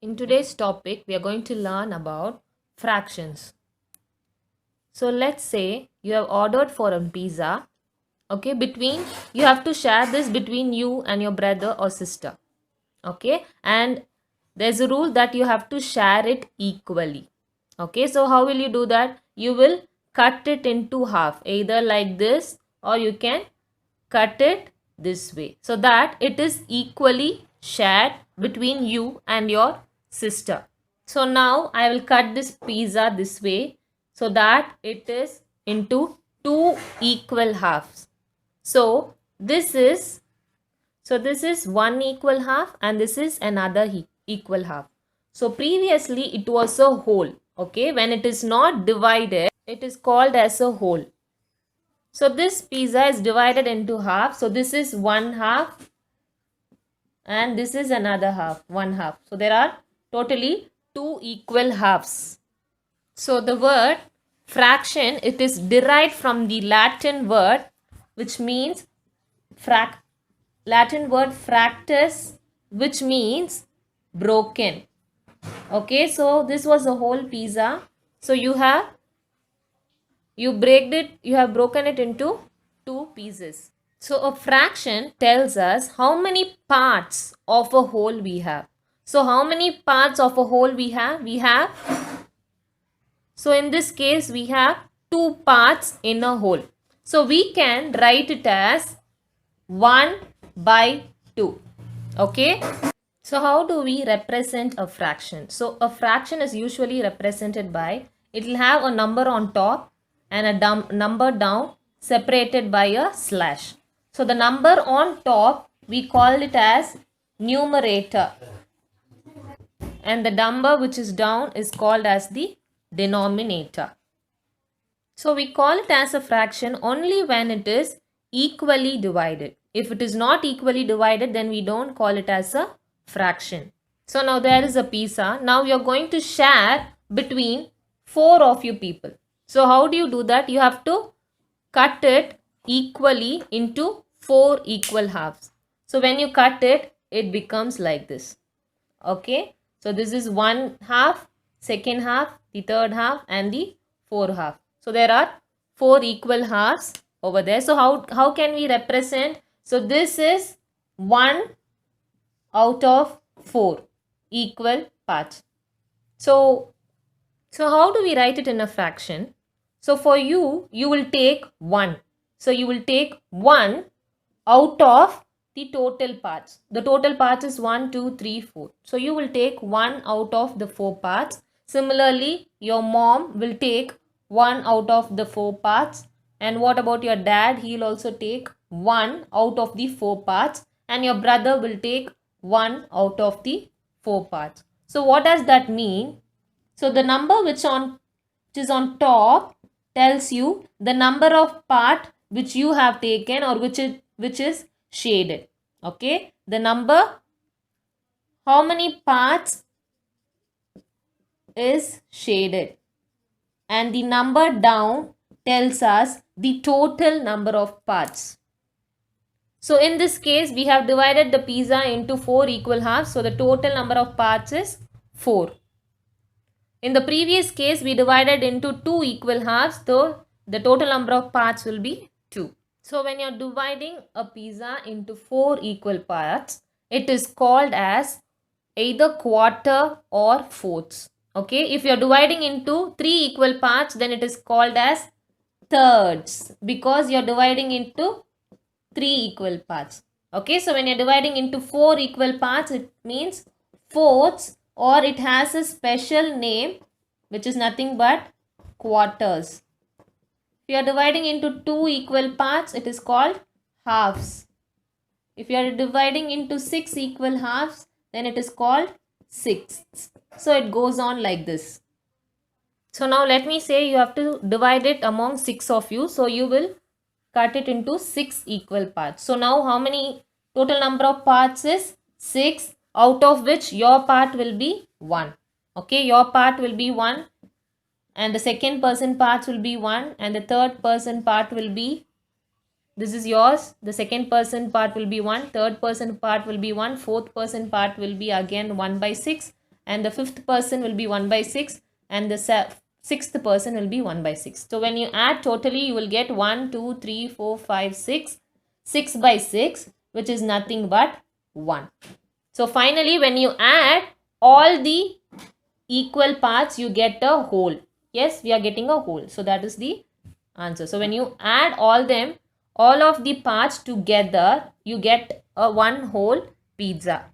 In today's topic, we are going to learn about fractions. So let's say you have ordered for a pizza. Okay, you have to share this between you and your brother or sister. Okay, and there's a rule that you have to share it equally. Okay, so how will you do that? You will cut it into half, either like this, or you can cut it this way, so that it is equally shared between you and your sister. So now I will cut this pizza this way so that it is into two equal halves. So this is one equal half and this is another equal half. So previously it was a whole. Okay, when it is not divided, it is called as a whole. So this pizza is divided into half. So this is one half and this is another half, one half. So there are totally two equal halves. So the word fraction, it is derived from the Latin word which means Latin word fractus, which means broken. Okay, so this was a whole pizza. So you have broken it into two pieces. So a fraction tells us how many parts of a whole we have. So how many parts of a whole we have? So in this case we have two parts in a whole. So we can write it as 1 by 2. Okay. So how do we represent a fraction? So a fraction is usually represented by, it will have a number on top and a number down separated by a slash. So the number on top, we call it as numerator, and the number which is down is called as the denominator. So we call it as a fraction only when it is equally divided. If it is not equally divided, then we don't call it as a fraction. So now there is a pizza. Now you are going to share between 4 of you people. So how do you do that? You have to cut it equally into 4 equal halves. So when you cut it, it becomes like this. Okay. So this is one half, second half, the third half and the fourth half. So there are 4 equal halves over there. So how can we represent? So this is 1 out of 4 equal parts. So how do we write it in a fraction? So for you will take 1. So you will take 1 out of the total parts. The total parts is 1, 2, 3, 4. So you will take 1 out of the 4 parts. Similarly, your mom will take 1 out of the 4 parts. And what about your dad? He will also take 1 out of the 4 parts. And your brother will take 1 out of the 4 parts. So what does that mean? So the number which is on top tells you the number of part which you have taken or which is shaded. Okay, the number, how many parts is shaded, and the number down tells us the total number of parts. So in this case, we have divided the pizza into 4 equal halves. So the total number of parts is 4. In the previous case, we divided into 2 equal halves. So the total number of parts will be 2. So when you're dividing a pizza into 4 equal parts, it is called as either quarter or fourths. Okay, if you're dividing into 3 equal parts, then it is called as thirds, because you're dividing into 3 equal parts. Okay, so when you're dividing into 4 equal parts, it means fourths, or it has a special name which is nothing but quarters. If you are dividing into 2 equal parts, it is called halves. If you are dividing into 6 equal halves, then it is called sixths. So it goes on like this. So now let me say you have to divide it among 6 of you. So you will cut it into 6 equal parts. So now how many total number of parts is 6, out of which your part will be 1. Okay, your part will be 1. And the second person parts will be 1, and the third person part will be, this is yours, the second person part will be 1, third person part will be 1, fourth person part will be again 1 by 6, and the fifth person will be 1 by 6 and the sixth person will be 1 by 6. So when you add totally, you will get 1, 2, 3, 4, 5, 6, 6 by 6, which is nothing but 1. So finally, when you add all the equal parts, you get a whole. Yes, we are getting a whole. So that is the answer. So when you add all of the parts together, you get a one whole pizza.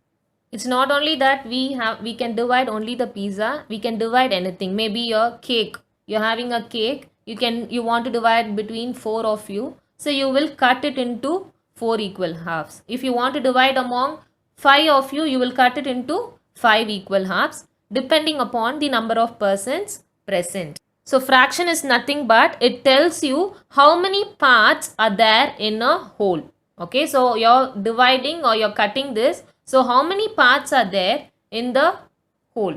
It's not only that we can divide only the pizza, we can divide anything. Maybe your cake, you're having a cake, you want to divide between 4 of you. So you will cut it into 4 equal halves. If you want to divide among 5 of you, you will cut it into 5 equal halves depending upon the number of persons present. So fraction is nothing but it tells you how many parts are there in a whole. Okay, so you're dividing or you're cutting this. So how many parts are there in the whole?